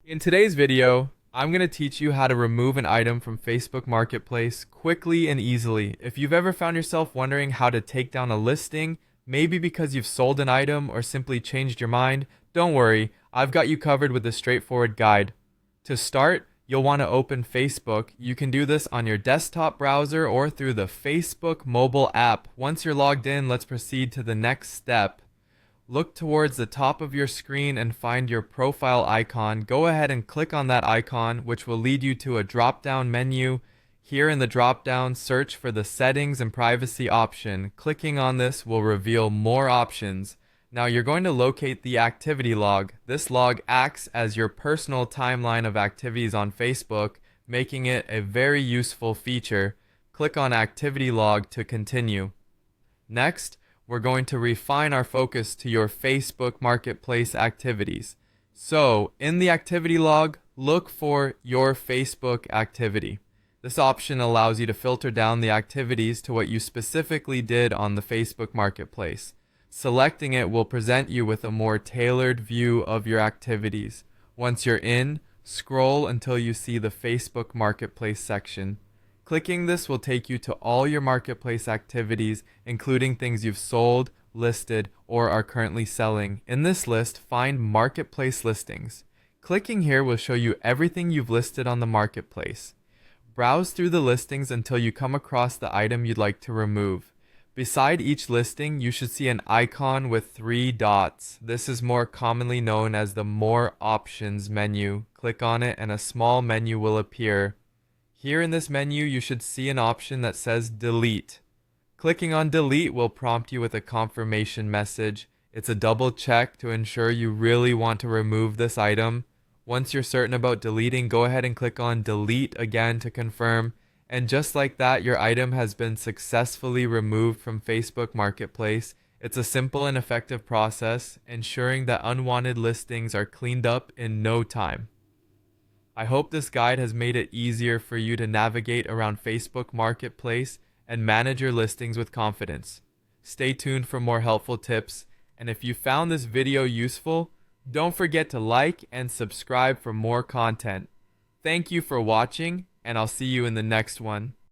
In today's video, I'm going to teach you how to remove an item from Facebook Marketplace quickly and easily. If you've ever found yourself wondering how to take down a listing, maybe because you've sold an item or simply changed your mind, don't worry, I've got you covered with a straightforward guide. To start, you'll want to open Facebook. You can do this on your desktop browser or through the Facebook mobile app. Once you're logged in, let's proceed to the next step. Look towards the top of your screen and find your profile icon. Go ahead and click on that icon, which will lead you to a drop-down menu. Here in the drop-down, search for the Settings and Privacy option. Clicking on this will reveal more options. Now you're going to locate the activity log. This log acts as your personal timeline of activities on Facebook, making it a very useful feature. Click on Activity Log to continue. Next, we're going to refine our focus to your Facebook Marketplace activities. So, in the activity log, look for your Facebook activity. This option allows you to filter down the activities to what you specifically did on the Facebook Marketplace. Selecting it will present you with a more tailored view of your activities. Once you're in, scroll until you see the Facebook Marketplace section. Clicking this will take you to all your marketplace activities, including things you've sold, listed, or are currently selling. In this list, find marketplace listings. Clicking here will show you everything you've listed on the marketplace. Browse through the listings until you come across the item you'd like to remove. Beside each listing, you should see an icon with 3 dots. This is more commonly known as the More Options menu. Click on it and a small menu will appear. Here in this menu, you should see an option that says Delete. Clicking on Delete will prompt you with a confirmation message. It's a double check to ensure you really want to remove this item. Once you're certain about deleting, go ahead and click on Delete again to confirm. And just like that, your item has been successfully removed from Facebook Marketplace. It's a simple and effective process, ensuring that unwanted listings are cleaned up in no time. I hope this guide has made it easier for you to navigate around Facebook Marketplace and manage your listings with confidence. Stay tuned for more helpful tips, and if you found this video useful, don't forget to like and subscribe for more content. Thank you for watching, and I'll see you in the next one.